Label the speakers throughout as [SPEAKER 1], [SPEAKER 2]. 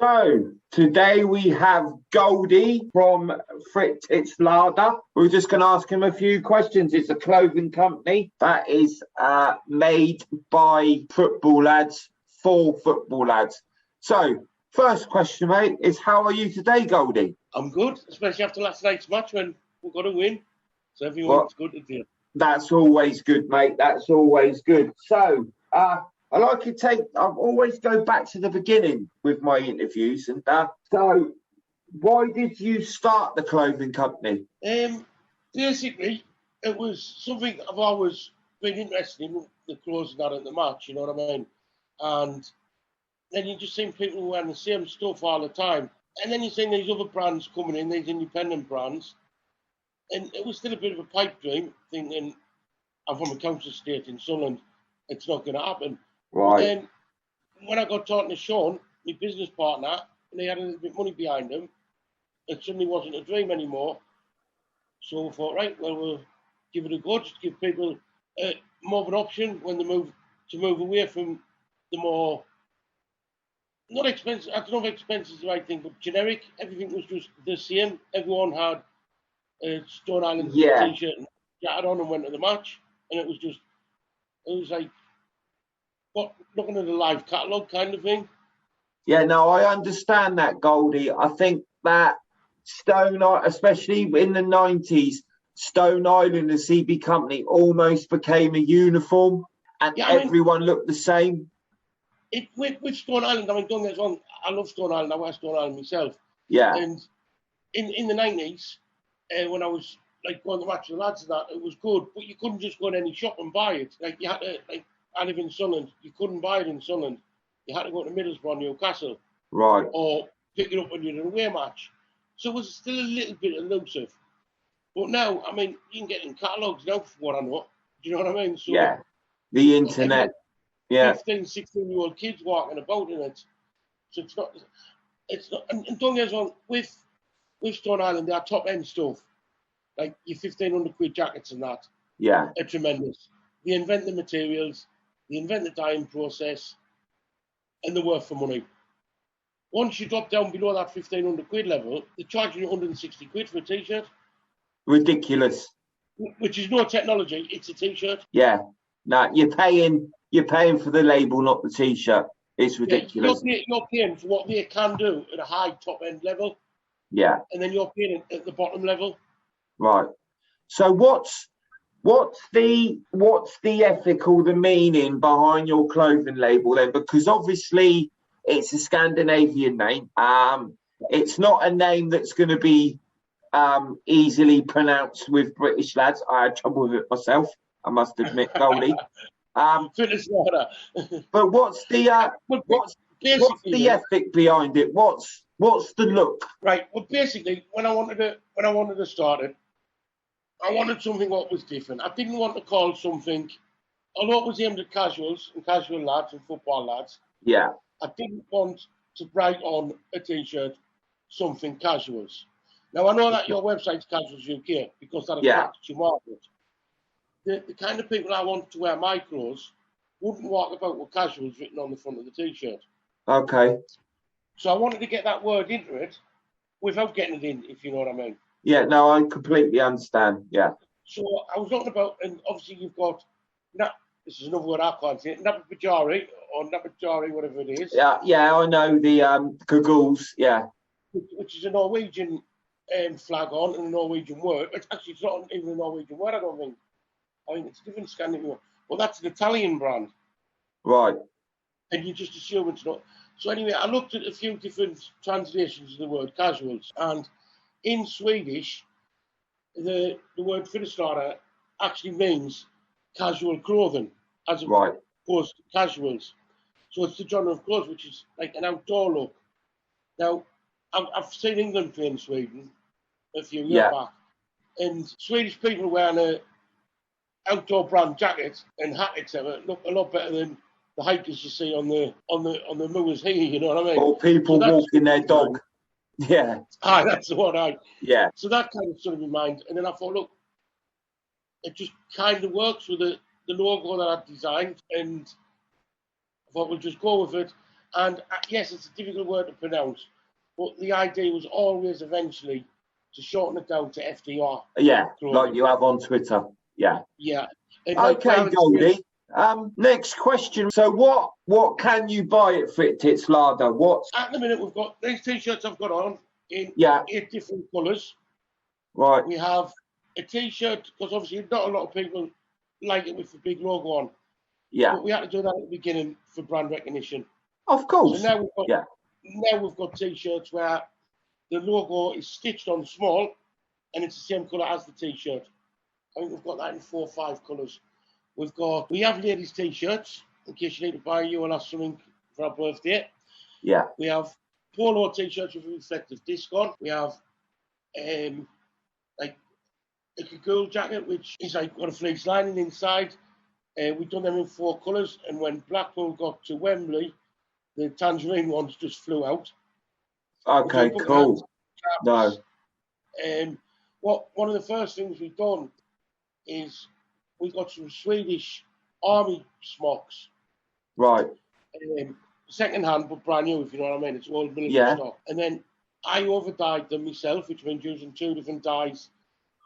[SPEAKER 1] So today we have Goldie from Fritidsklader. We're just going to ask him a few questions. It's a clothing company that is made by football lads for football lads. So first question, mate, is how are you today, Goldie?
[SPEAKER 2] I'm good, especially after last night's match when we got a win. So everyone's good today.
[SPEAKER 1] That's always good, mate. That's always good. So I like to I always go back to the beginning with my interviews. And so why did you start the clothing company?
[SPEAKER 2] Basically, it was something I've always been interested in, the clothes and that at the match, you know what I mean? And then you just see people wearing the same stuff all the time. And then you see these other brands coming in, these independent brands. And it was still a bit of a pipe dream, thinking, I'm from a council estate in Sunderland, it's not going to happen.
[SPEAKER 1] Right.
[SPEAKER 2] And when I got talking to Sean, my business partner, and he had a little bit of money behind him, it suddenly wasn't a dream anymore. So I thought, right, well, we'll give it a go, just give people more of an option when they move away from the more, not expensive, I don't know if expensive is the right thing, but generic. Everything was just the same. Everyone had a Stone Island t-shirt and jacket on and went to the match. And it was like, looking at a live catalogue kind of thing.
[SPEAKER 1] Yeah, no, I understand that, Goldie. I think that Stone Island, especially in the 90s, Stone Island, the CB company, almost became a uniform and everyone looked the same.
[SPEAKER 2] With Stone Island, I mean, don't get us wrong, I love Stone Island, I wear Stone Island myself.
[SPEAKER 1] Yeah.
[SPEAKER 2] And in the 90s, when I was like going to match with the lads and that, it was good, but you couldn't just go in any shop and buy it. Like you had to, like, I live in Sunderland. You couldn't buy it in Sunderland. You had to go to Middlesbrough, Newcastle.
[SPEAKER 1] Right.
[SPEAKER 2] Or pick it up when you're in an away match. So it was still a little bit elusive. But now, I mean, you can get in catalogues now for what I know. Do you know what I mean? So,
[SPEAKER 1] yeah. The internet. Yeah.
[SPEAKER 2] 15, 16-year-old kids walking about in it. So it's not, and don't get us wrong, with Stone Island, they are top-end stuff. Like your 1,500 quid jackets and that.
[SPEAKER 1] Yeah.
[SPEAKER 2] Are tremendous. They invent the materials. They invent the dyeing process, and they're worth for money. Once you drop down below that 1,500 quid level, they're charging you 160 quid for a t-shirt.
[SPEAKER 1] Ridiculous.
[SPEAKER 2] Which is no technology, it's a t-shirt.
[SPEAKER 1] Yeah. No, you're paying for the label, not the t-shirt. It's ridiculous.
[SPEAKER 2] Yeah, you're paying for what they can do at a high top-end level.
[SPEAKER 1] Yeah.
[SPEAKER 2] And then you're paying at the bottom level.
[SPEAKER 1] Right. So what's the ethical, the meaning behind your clothing label then? Because obviously it's a Scandinavian name. It's not a name that's going to be easily pronounced with British lads. I had trouble with it myself, I must admit, Goldie.
[SPEAKER 2] Fritidsklader.
[SPEAKER 1] But what's the ethic behind it? What's the look?
[SPEAKER 2] Right. Well, basically, when I wanted to start it, I wanted something what was different. I didn't want to call something, although it was aimed at casuals and casual lads and football lads.
[SPEAKER 1] Yeah.
[SPEAKER 2] I didn't want to write on a t-shirt something casuals. Now I know that your website's Casuals UK because that attracts your market. The kind of people I want to wear my clothes wouldn't walk about with casuals written on the front of the t-shirt.
[SPEAKER 1] Okay.
[SPEAKER 2] So I wanted to get that word into it without getting it in, if you know what I mean.
[SPEAKER 1] Yeah, no, I completely understand. Yeah.
[SPEAKER 2] So I was talking about, and obviously you've got, this is another word I can't say, Napajari, or Napajari, whatever it is.
[SPEAKER 1] Yeah, I know the Googles, yeah.
[SPEAKER 2] Which is a Norwegian flag on and a Norwegian word. It's not even a Norwegian word, I don't think. I think it's a different Scandinavian. Well, that's an Italian brand.
[SPEAKER 1] Right.
[SPEAKER 2] And you just assume it's not. So anyway, I looked at a few different translations of the word casuals, and in Swedish, the word Fritidsklader actually means casual clothing, as opposed to casuals. So it's the genre of clothes, which is like an outdoor look. Now, I've seen England play in Sweden a few years back, and Swedish people wearing a outdoor brand jacket and hat, etc., look a lot better than the hikers you see on the moors here. You know what I mean?
[SPEAKER 1] Or people walking their dog. Yeah.
[SPEAKER 2] That's the one.
[SPEAKER 1] Yeah.
[SPEAKER 2] So that kind of stood in my mind, and then I thought, look, it just kind of works with the logo that I've designed, and I thought we'll just go with it. And yes, it's a difficult word to pronounce, but the idea was always eventually to shorten it down to FDR.
[SPEAKER 1] Yeah,
[SPEAKER 2] clothing.
[SPEAKER 1] like you have on Twitter. Yeah.
[SPEAKER 2] Yeah. And
[SPEAKER 1] Okay, Goldie. Next question. So what can you buy at Fritidsklader? What's
[SPEAKER 2] at the minute we've got these t-shirts I've got on in 8 different colours.
[SPEAKER 1] Right.
[SPEAKER 2] We have a t-shirt, because obviously not a lot of people like it with the big logo on.
[SPEAKER 1] Yeah.
[SPEAKER 2] But we had to do that at the beginning for brand recognition.
[SPEAKER 1] Of course.
[SPEAKER 2] So now we've got t-shirts where the logo is stitched on small and it's the same colour as the t-shirt. I think we've got that in 4 or 5 colours. We have ladies t-shirts in case you need to buy you or something for our birthday.
[SPEAKER 1] Yeah.
[SPEAKER 2] We have polo t-shirts with reflective disc on. We have like a girl jacket which is like got a fleece lining inside. We've done them in 4 colours, and when Blackpool got to Wembley, the tangerine ones just flew out.
[SPEAKER 1] Okay, cool. No.
[SPEAKER 2] One of the first things we've done is we got some Swedish army smocks.
[SPEAKER 1] Right.
[SPEAKER 2] Second hand, but brand new, if you know what I mean. It's old military stock. And then I overdyed them myself, which means using 2 different dyes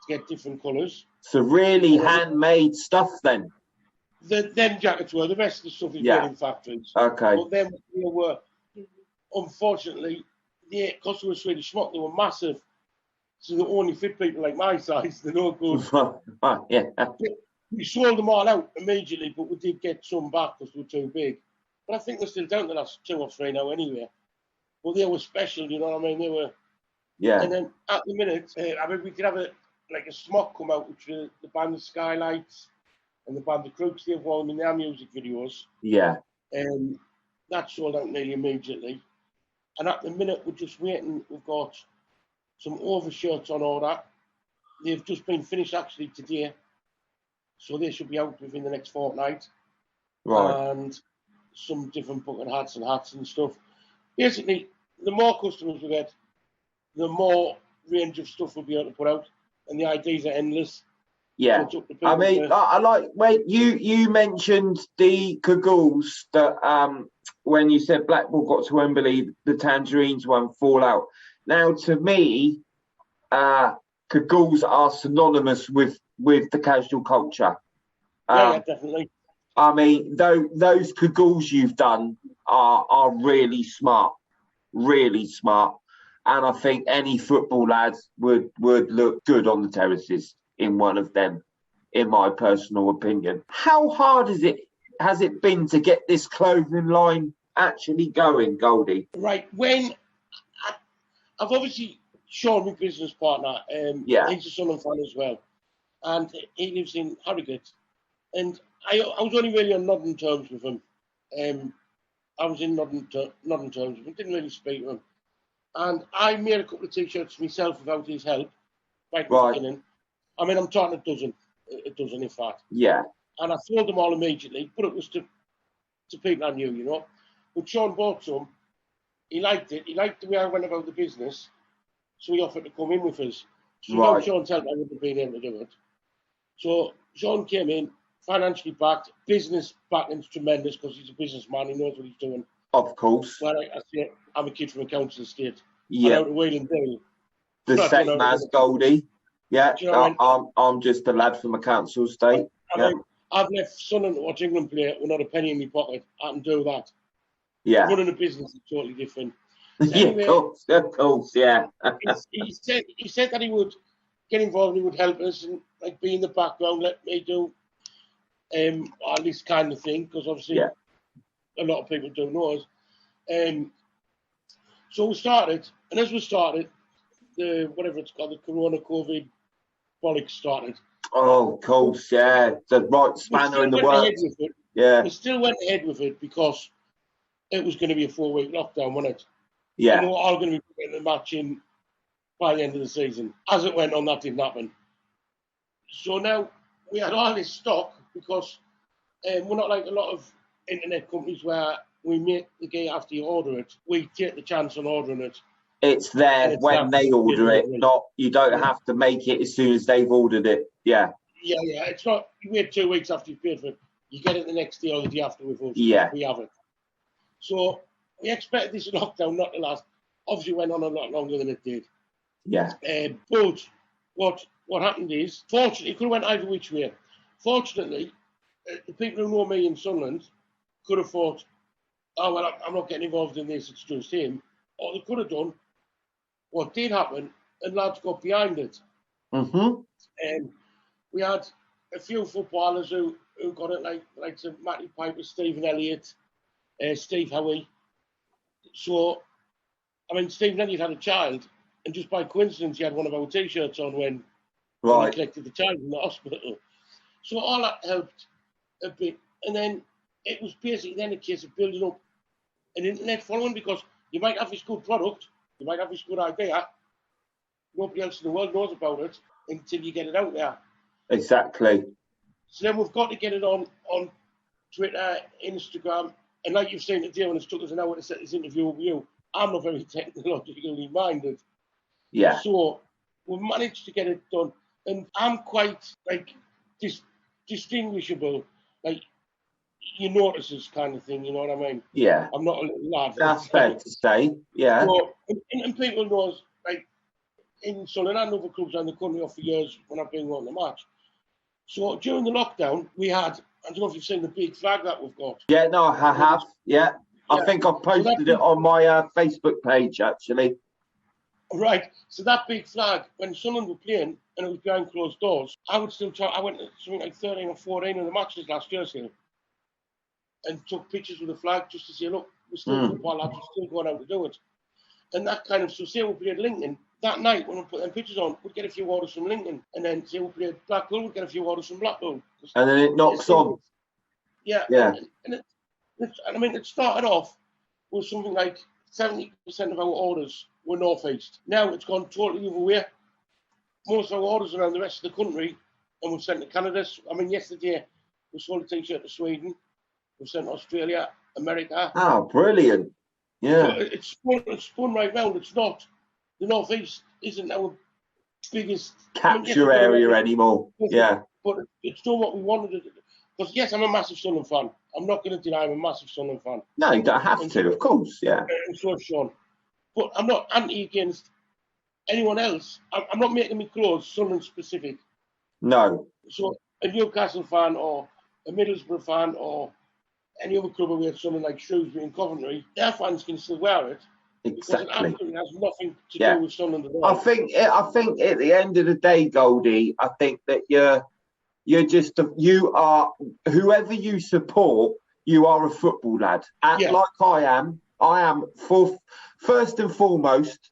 [SPEAKER 2] to get different colours.
[SPEAKER 1] So really handmade stuff then?
[SPEAKER 2] Them jackets were. The rest of the stuff is made in factories.
[SPEAKER 1] Okay.
[SPEAKER 2] But them were, unfortunately, because they were Swedish smock, they were massive. So they only fit people like my size. They're no good.
[SPEAKER 1] Yeah.
[SPEAKER 2] We sold them all out immediately, but we did get some back because they were too big. But I think they're still down to the last 2 or 3 now anyway. But they were special, you know what I mean? They were.
[SPEAKER 1] Yeah.
[SPEAKER 2] And then at the minute, we could have a smock come out, which was the band of Skylights and the band of Crooks. They've worn in their music videos.
[SPEAKER 1] Yeah.
[SPEAKER 2] That sold out nearly immediately. And at the minute, we're just waiting. We've got some overshirts on order. They've just been finished actually today. So they should be out within the next fortnight.
[SPEAKER 1] Right.
[SPEAKER 2] And some different bucket hats and stuff. Basically, the more customers we get, the more range of stuff we'll be able to put out. And the ideas are endless.
[SPEAKER 1] Yeah.
[SPEAKER 2] So
[SPEAKER 1] I mean, I like, wait, you mentioned the cagoules that when you said Blackpool got to Wembley, the tangerines one fall out. Now, to me, cagoules are synonymous with the casual culture.
[SPEAKER 2] Yeah, definitely.
[SPEAKER 1] I mean, those cagoules you've done are really smart, and I think any football lads would look good on the terraces in one of them, in my personal opinion. How hard has it been to get this clothing line actually going, Goldie?
[SPEAKER 2] Right, when I've obviously shown my business partner, he's a Sunderland fan as well, and he lives in Harrogate, and I was only really on nodding terms with him. I was in nodding terms with him, didn't really speak to him. And I made a couple of t-shirts myself without his help, right at the beginning. I mean, I'm talking a dozen in fact.
[SPEAKER 1] Yeah.
[SPEAKER 2] And I sold them all immediately, but it was to people I knew, you know. But Sean bought some. He liked it. He liked the way I went about the business, so he offered to come in with us. So without Sean's help, I wouldn't have been able to do it. So Sean came in, financially backed, business backing's tremendous because he's a businessman. He knows what he's doing.
[SPEAKER 1] Of course.
[SPEAKER 2] Well, I say I'm a kid from a council estate.
[SPEAKER 1] Yeah.
[SPEAKER 2] I'm out of Wheeling Deal.
[SPEAKER 1] The same as Goldie. Yeah. You know I'm just a lad from a council estate.
[SPEAKER 2] I've left Sunderland to watch England play with not a penny in my pocket. I can do that.
[SPEAKER 1] Yeah.
[SPEAKER 2] Running a business is totally different.
[SPEAKER 1] Anyway, of course, yeah.
[SPEAKER 2] he said that he would get involved, he would help us and like be in the background, let me do all this kind of thing, because obviously a lot of people don't know us. So we started, and as we started, the whatever it's called, the Corona COVID bollocks started.
[SPEAKER 1] Oh, of course, yeah. The right spanner in the works. Yeah.
[SPEAKER 2] We still went ahead with it because it was going to be a 4-week lockdown, wasn't it?
[SPEAKER 1] Yeah.
[SPEAKER 2] And we were all going to be getting the match in by the end of the season. As it went on, that didn't happen. So now we had all this stock because we're not like a lot of internet companies where we make the gear after you order it. We take the chance on ordering it.
[SPEAKER 1] It's there when they order it, not you don't have to make it as soon as they've ordered it. Yeah.
[SPEAKER 2] Yeah. It's not you wait 2 weeks after you've paid for it. You get it the next day or the day after with us.
[SPEAKER 1] Yeah.
[SPEAKER 2] We have it. So we expected this lockdown not to last. Obviously, it went on a lot longer than it did.
[SPEAKER 1] Yeah.
[SPEAKER 2] But what happened is, fortunately, it could have went either which way. Fortunately, the people who know me in Sunderland could have thought, oh, well, I'm not getting involved in this, it's just him. Or they could have done what did happen, and lads got behind it. We had a few footballers who got it, like Matty Piper, Stephen Elliott, Steve Howie. So, I mean, Stephen Elliott had a child, and just by coincidence, he had one of our T-shirts on when he collected the child in the hospital. So all that helped a bit. And then it was basically then a case of building up an internet following, because you might have this good product, you might have this good idea, nobody else in the world knows about it until you get it out there.
[SPEAKER 1] Exactly.
[SPEAKER 2] So then we've got to get it on Twitter, Instagram, and like you've seen today when it's took us an hour to set this interview with you, I'm not very technologically minded.
[SPEAKER 1] Yeah.
[SPEAKER 2] So we've managed to get it done, and I'm quite distinguishable, like you notice this kind of thing, you know what I mean?
[SPEAKER 1] Yeah.
[SPEAKER 2] I'm not a little lad.
[SPEAKER 1] That's fair to say. Yeah.
[SPEAKER 2] So, and people know, like in Sunderland and other clubs around the country for years when I've been on the match. So during the lockdown, we had, I don't know if you've seen the big flag that we've got.
[SPEAKER 1] Yeah, no, I have. Yeah. I think I posted it on my Facebook page, actually.
[SPEAKER 2] Right. So that big flag, when Sunderland were playing and it was behind closed doors, I would still try. I went to something like 13 or 14 of the matches last year, still, and took pictures with the flag just to say, look, we're still football lads, we're still going out to do it. And that kind of, so say we played Lincoln, that night when we put them pictures on, we'd get a few orders from Lincoln. And then say we played Blackpool, we'd get a few orders from Blackpool.
[SPEAKER 1] And then it knocks on.
[SPEAKER 2] Yeah.
[SPEAKER 1] Yeah.
[SPEAKER 2] And I mean, it started off with something like 70% of our orders were North East. Now it's gone totally the other way. Most of our orders are around the rest of the country, and we've sent to Canada. I mean, yesterday we sold a T-shirt to Sweden. We've sent to Australia, America.
[SPEAKER 1] Oh, brilliant. Yeah.
[SPEAKER 2] So it's spun right round. It's not, the North East isn't our biggest
[SPEAKER 1] capture area anymore. Yeah.
[SPEAKER 2] But it's done what we wanted it to do. Because, yes, I'm a massive Sunderland fan. I'm not going to deny I'm a massive Sunderland fan.
[SPEAKER 1] No, you don't have to, of course, yeah.
[SPEAKER 2] And so have Sean. But I'm not anti against anyone else. I'm not making me clothes Sunderland specific.
[SPEAKER 1] No.
[SPEAKER 2] So a Newcastle fan or a Middlesbrough fan or any other club away Sunderland like Shrewsbury and Coventry, their fans can still wear it.
[SPEAKER 1] Exactly.
[SPEAKER 2] Because it absolutely has nothing to do with Sunderland at all.
[SPEAKER 1] I think at the end of the day, Goldie, I think that you are whoever you support, you are a football lad. And like I am first and foremost,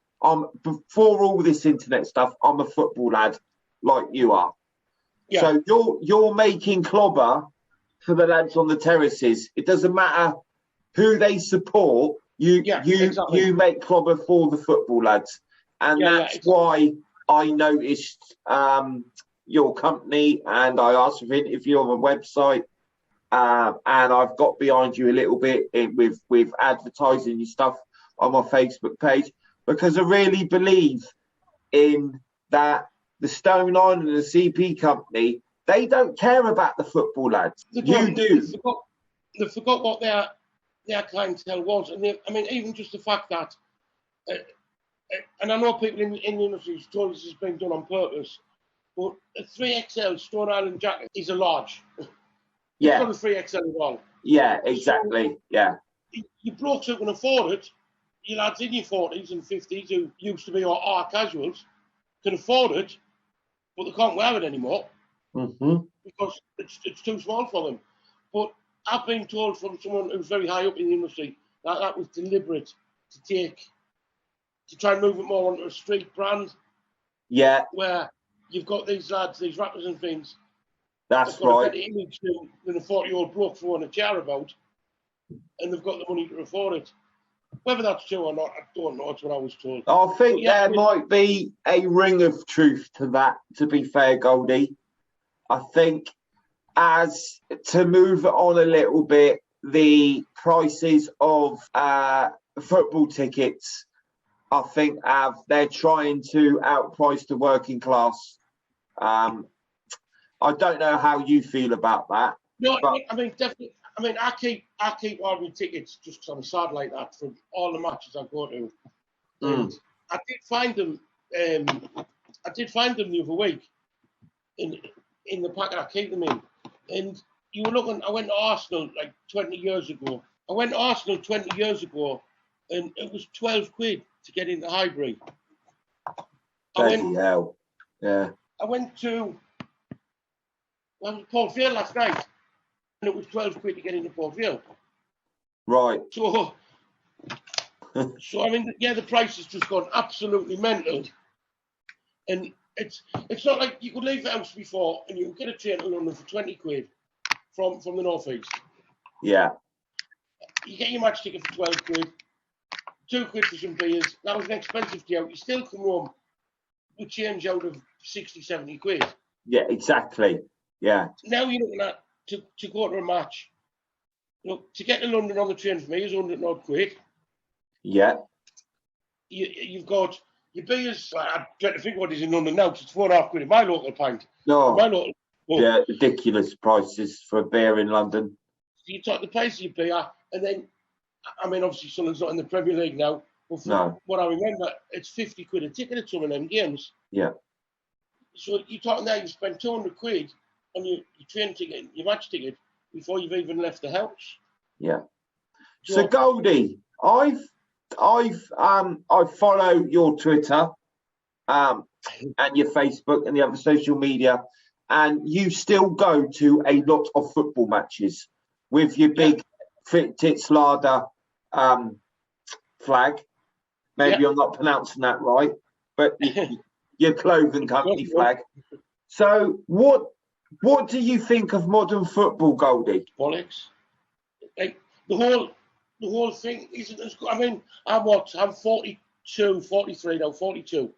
[SPEAKER 1] before all this internet stuff, I'm a football lad like you are. Yeah. So you're making clobber for the lads on the terraces. It doesn't matter who they support, you make clobber for the football lads. And that's why I noticed your company, and I asked for an interview on the website, and I've got behind you a little bit with advertising your stuff on my Facebook page, because I really believe in that. The Stone Island and the CP company, they don't care about the football lads. You do.
[SPEAKER 2] They forgot what their clientele was, and even just the fact that, and I know people in the industry told us it's been done on purpose. But a 3XL Stone Island jacket is a large.
[SPEAKER 1] Yeah.
[SPEAKER 2] It's not a 3XL at all.
[SPEAKER 1] Yeah, exactly. So, yeah.
[SPEAKER 2] You blokes who can afford it, you lads in your 40s and 50s who used to be our casuals, can afford it, but they can't wear it anymore because it's too small for them. But I've been told from someone who's very high up in the industry that was deliberate to try and move it more onto a street brand.
[SPEAKER 1] Yeah.
[SPEAKER 2] Where you've got these lads, these rappers and things.
[SPEAKER 1] That's right.
[SPEAKER 2] A better image than a 40-year-old bloke throwing a chair about, and they've got the money to afford it. Whether that's true or not, I don't know. That's what I was told.
[SPEAKER 1] I think there might be a ring of truth to that, to be fair, Goldie. I think as to move it on a little bit, the prices of football tickets, I think they're trying to outprice the working class. I don't know how you feel about that.
[SPEAKER 2] No, I mean, definitely. I mean, I keep ordering tickets just because I'm sad like that from all the matches I go to. And I did find them. I did find them the other week in the packet I keep them in. And you were looking. I went to Arsenal like 20 years ago. I went to Arsenal 20 years ago, and it was 12 quid to get into Highbury.
[SPEAKER 1] Bloody hell! Yeah.
[SPEAKER 2] I went to Port Vale last night, and it was 12 quid to get into Port Vale.
[SPEAKER 1] Right.
[SPEAKER 2] So I mean, yeah, the price has just gone absolutely mental, and it's not like you could leave the house before and you could get a train to London for 20 quid from the North East.
[SPEAKER 1] Yeah.
[SPEAKER 2] You get your match ticket for 12 quid, 2 quid for some beers. That was an expensive day out. You still come home with change out of 60, 70 quid.
[SPEAKER 1] Yeah, exactly. Yeah.
[SPEAKER 2] Now you're looking at to go to a match. Look, to get to London on the train for me is 100 odd quid.
[SPEAKER 1] Yeah.
[SPEAKER 2] You've got your beers. I'm trying to think what is in London now, because it's 4.5 quid in my local pint.
[SPEAKER 1] No.
[SPEAKER 2] My local.
[SPEAKER 1] Yeah, ridiculous prices for a beer in London.
[SPEAKER 2] You talk the price of your beer, and then, I mean, obviously Sunderland's not in the Premier League now, but from what I remember, it's 50 quid a ticket at some of them games.
[SPEAKER 1] Yeah.
[SPEAKER 2] So you're talking there, you spend 200 quid on your train ticket, your match ticket, before you've even left the house.
[SPEAKER 1] Yeah. So Goldie, I follow your Twitter, and your Facebook and the other social media, and you still go to a lot of football matches with your big Fritidsklader flag. Maybe I'm not pronouncing that right, but your clothing company flag. So what do you think of modern football, Goldie?
[SPEAKER 2] Bollocks. Like the whole thing isn't as good. I mean, I'm 42, 43 now, 42.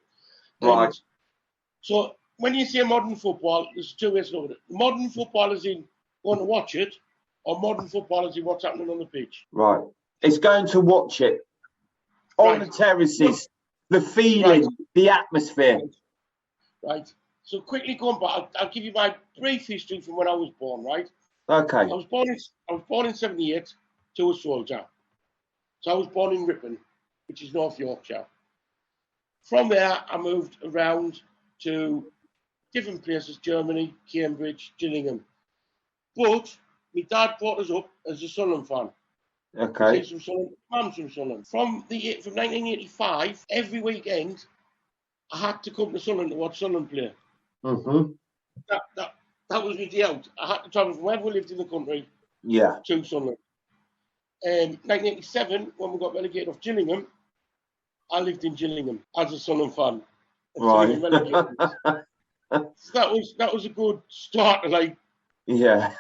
[SPEAKER 1] Right.
[SPEAKER 2] And so when you say modern football, there's two ways to look at it. Modern football is in going to watch it, or modern football is in what's happening on the pitch.
[SPEAKER 1] Right. It's going to watch it. On the terraces, the feeling, the atmosphere.
[SPEAKER 2] Right. So quickly going back, I'll give you my brief history from when I was born, right?
[SPEAKER 1] Okay.
[SPEAKER 2] I was born in 78 to a soldier. So I was born in Ripon, which is North Yorkshire. From there, I moved around to different places, Germany, Cambridge, Gillingham. But my dad brought us up as a Sunderland fan.
[SPEAKER 1] Okay.
[SPEAKER 2] He's from Sunderland, Mum's from Sunderland. From 1985, every weekend, I had to come to Sunderland to watch Sunderland play.
[SPEAKER 1] Mm-hmm.
[SPEAKER 2] That was my day out. I had to travel from wherever we lived in the country to Sunderland. 1987, when we got relegated off Gillingham, I lived in Gillingham as a Sunderland fan.
[SPEAKER 1] Right.
[SPEAKER 2] That was a good start to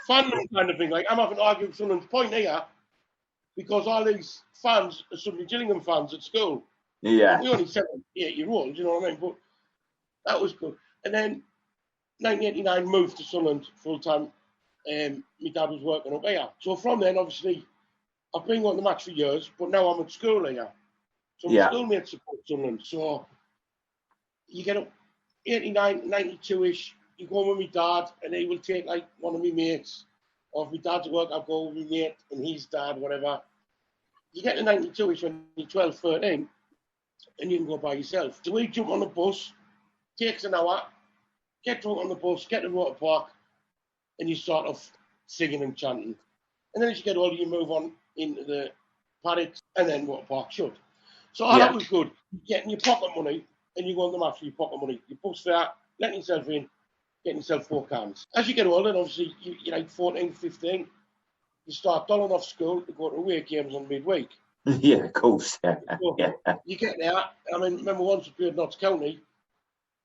[SPEAKER 2] fandom kind of thing. Like, I'm having to argue with Sunderland's point here because all these fans are suddenly Gillingham fans at school.
[SPEAKER 1] Yeah.
[SPEAKER 2] We only 7, 8-year-olds, you know what I mean? But that was good. And then 1989 moved to Sunderland full time. My dad was working up here. So from then, obviously, I've been going to the match for years, but now I'm at school here. So my schoolmates support Sunderland. So you get up 89, 92-ish, you go with my dad, and he will take like one of my mates. Or if my dad's at work, I'll go with my mate and his dad, whatever. You get to 92-ish when you're 12, 13, and you can go by yourself. So we jump on the bus, takes an hour, get drunk on the bus, get to the water park, and you start off singing and chanting. And then as you get older, you move on into the paddocks, and then water park shut. So that was good. Getting your pocket money, and you go on the match for your pocket money. You bus fare, letting yourself in, getting yourself 4 cans. As you get older, and obviously you're like 14, 15, you start dolling off school to go to away games on midweek.
[SPEAKER 1] Yeah, of course.
[SPEAKER 2] So you get there. I mean, remember once we played Notts County,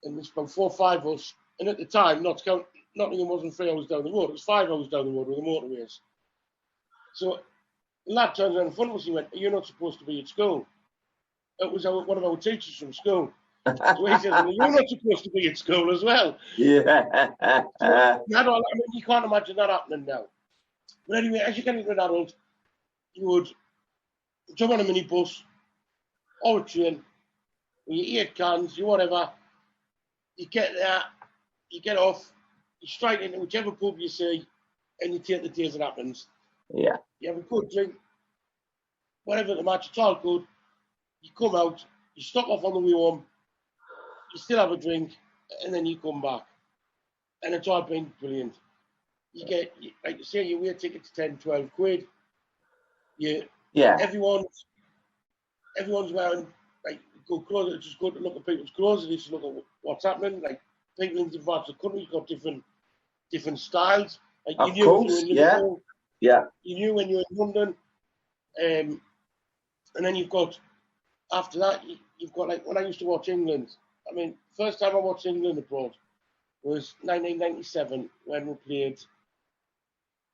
[SPEAKER 2] and there's about 4 or 5 of us, and at the time, Nottingham wasn't 3 hours down the road, it was 5 hours down the road with the motorways. So the lad turns around in front of us and he went, "You're not supposed to be at school." It was one of our teachers from school. So he said, "Well, you're not supposed to be at school as well."
[SPEAKER 1] Yeah.
[SPEAKER 2] So, you can't imagine that happening now. But anyway, as you get into an adult, you would jump on a minibus or a train, with your 8 cans, you whatever. You get there, you get off, you straight into whichever pub you see, and you take the day as it happens.
[SPEAKER 1] Yeah.
[SPEAKER 2] You have a good drink, whatever the match, it's all good. You come out, you stop off on the way home, you still have a drink, and then you come back. And it's all been brilliant. You get, like you say, you wear tickets 10, 12 quid.
[SPEAKER 1] Yeah.
[SPEAKER 2] Everyone's wearing like good clothes. It's just good to look at people's clothes and just look at what's happening. Like people in different parts of the country got different styles. Like
[SPEAKER 1] Of course,
[SPEAKER 2] when you were in Liverpool,
[SPEAKER 1] yeah.
[SPEAKER 2] you knew when you were in London, and then you've got after that you've got like when I used to watch England. I mean, first time I watched England abroad was 1997 when we played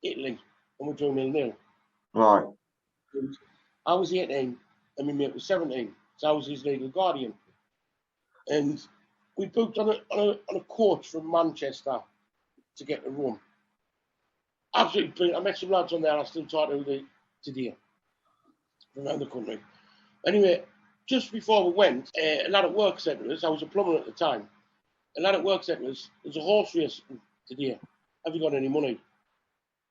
[SPEAKER 2] Italy and we drew 0-0.
[SPEAKER 1] Right.
[SPEAKER 2] And I was 18 and my mate was 17, so I was his legal guardian. And we booked on a coach from Manchester to get to Rome. Absolutely brilliant. I met some lads on there I still talk to today from around the country. Anyway, just before we went, a lad at work said to us, I was a plumber at the time, a lad at work said to us, there's a horse race today. Have you got any money?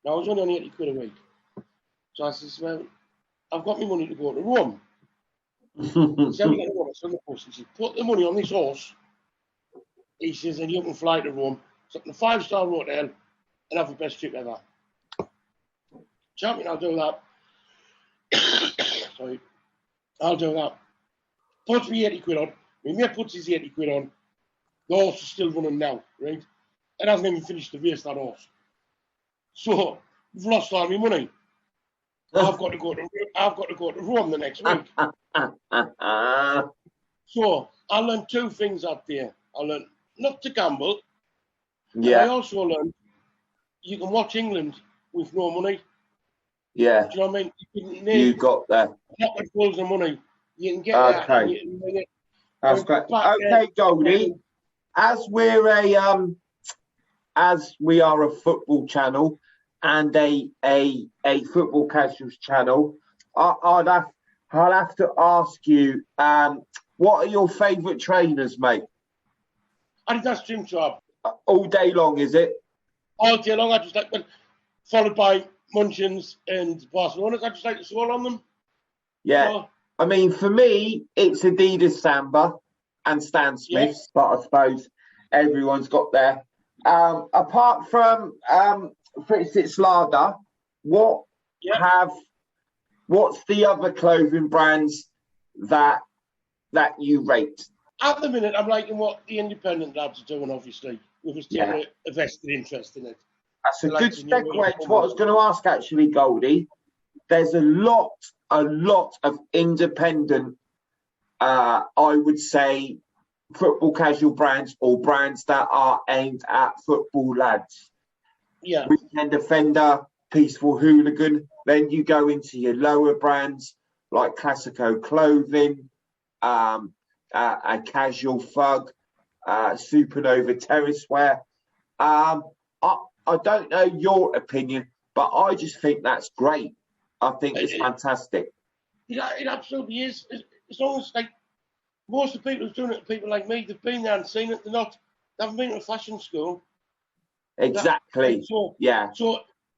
[SPEAKER 2] Now, I was only on 80 quid a week. So I says, well, I've got my money to go to Rome. He said, we get the money on the bus. He said, put the money on this horse. He says, and you can fly to Rome, sit in a 5-star hotel, and have the best trip ever. Champion, I'll do that. Sorry. I'll do that. Puts me 80 quid on. My mate puts his 80 quid on. The horse is still running now, right? It hasn't even finished the race, that horse. So, we've lost all my money. I've got to go to Rome the next week. So I learned 2 things out there. I learned not to gamble. Yeah. And I also learned you can watch England with no money.
[SPEAKER 1] Yeah.
[SPEAKER 2] Do you know what I mean?
[SPEAKER 1] You got that.
[SPEAKER 2] Not with balls of money. You can get that.
[SPEAKER 1] Okay. That's great. Okay, Goldie. As we are a football channel and a football casuals channel, I'll have to ask you, what are your favourite trainers, mate?
[SPEAKER 2] Adidas Gym Job.
[SPEAKER 1] All day long, is it?
[SPEAKER 2] All day long. I just like them, followed by Munchins and Barcelona. I just like to swallow on them.
[SPEAKER 1] Yeah. So, I mean, for me, it's Adidas Samba and Stan Smith's, but I suppose everyone's got their. Apart from Fritidsklader, what's the other clothing brands that you rate?
[SPEAKER 2] At the minute, I'm liking what the independent lads are doing, obviously, with us taking a vested interest in it.
[SPEAKER 1] That's a good segue to what I was going to ask, actually, Goldie. There's a lot of independent, I would say, football casual brands or brands that are aimed at football lads.
[SPEAKER 2] Yeah.
[SPEAKER 1] Weekend Defender, Peaceful Hooligan. Then you go into your lower brands like Classico Clothing, a Casual Thug, Supernova Terrace Wear. I don't know your opinion, but I just think that's great. I think it's fantastic.
[SPEAKER 2] It absolutely is. It's almost like most of the people who's doing it, people like me, they've been there and seen it. They haven't been to a fashion school.
[SPEAKER 1] Exactly. So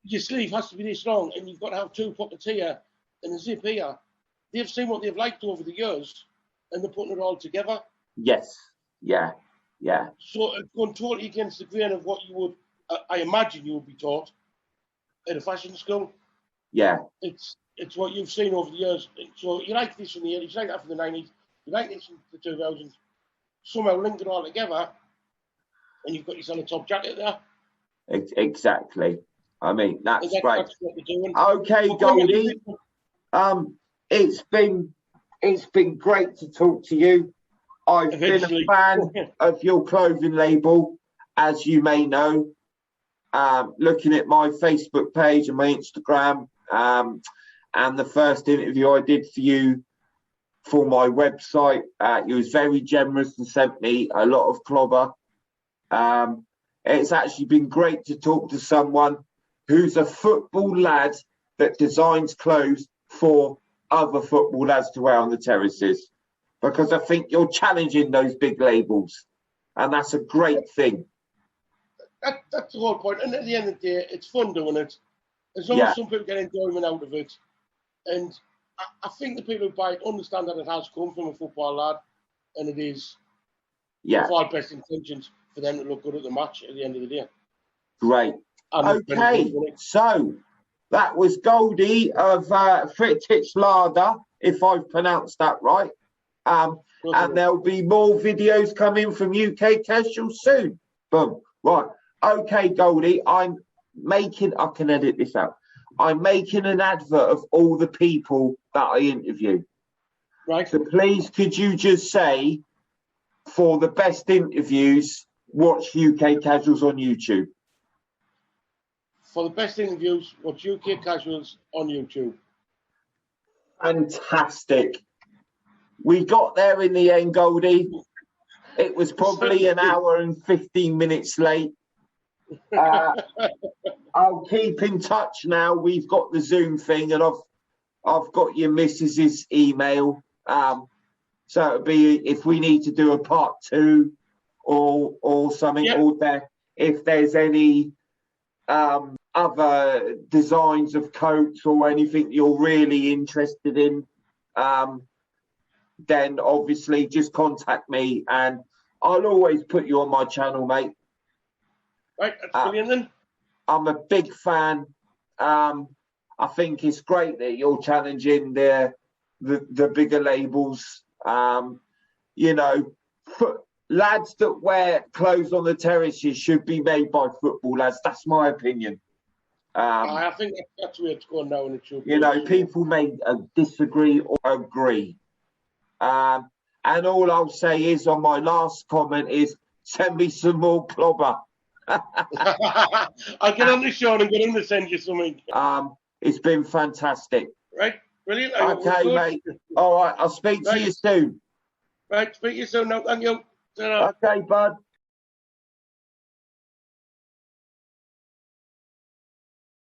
[SPEAKER 2] your sleeve has to be this long, and you've got to have 2 pockets here and a zip here. They've seen what they've liked over the years, and they're putting it all together.
[SPEAKER 1] Yes. Yeah.
[SPEAKER 2] So it's going totally against the grain of what you would, I imagine, you would be taught at a fashion school.
[SPEAKER 1] Yeah.
[SPEAKER 2] It's what you've seen over the years. So you like this from the 80s, you like that from the 90s, you like this from the 2000s. Somehow link it all together, and you've got yourself a top jacket there.
[SPEAKER 1] Exactly. I mean, that's great.
[SPEAKER 2] That's what we're doing.
[SPEAKER 1] Okay, Goldie. It's been great to talk to you. I've been a fan of your clothing label, as you may know. Looking at my Facebook page and my Instagram, and the first interview I did for you for my website, you was very generous and sent me a lot of clobber. It's actually been great to talk to someone who's a football lad that designs clothes for other football lads to wear on the terraces, because I think you're challenging those big labels, and that's a great thing.
[SPEAKER 2] That's the whole point. And at the end of the day, it's fun doing it. As long as some people get enjoyment out of it. And I think the people who buy it understand that it has come from a football lad, and it is with our best intentions for them to look good at the match at the end of the day.
[SPEAKER 1] Great. Okay, so that was Goldie of Fritch Larder, if I've pronounced that right. And there'll be more videos coming from UK Casual soon. Boom. Right. Okay, Goldie, I can edit this out. I'm making an advert of all the people that I interview.
[SPEAKER 2] Right.
[SPEAKER 1] So please, could you just say, for the best interviews, watch UK Casuals on YouTube?
[SPEAKER 2] For the best interviews, watch UK Casuals on YouTube.
[SPEAKER 1] Fantastic. We got there in the end, Goldie. It was probably an hour and 15 minutes late. I'll keep in touch now. We've got the Zoom thing, and I've got your missus's email. So it'll be if we need to do a part 2 or something, or if there's any other designs of coats or anything you're really interested in, then obviously just contact me, and I'll always put you on my channel, mate.
[SPEAKER 2] Right, that's brilliant then.
[SPEAKER 1] I'm a big fan. I think it's great that you're challenging the bigger labels. You know, lads that wear clothes on the terraces should be made by football lads. That's my opinion.
[SPEAKER 2] I think that's where it's going now.
[SPEAKER 1] You know, people may disagree or agree. And all I'll say is, on my last comment, is send me some more clobber.
[SPEAKER 2] I'll get on the show and get him to send you something.
[SPEAKER 1] It's been fantastic.
[SPEAKER 2] Right, brilliant.
[SPEAKER 1] Okay, mate. All right, I'll speak to you soon.
[SPEAKER 2] Right, speak to you soon now. Thank you.
[SPEAKER 1] Okay, bud.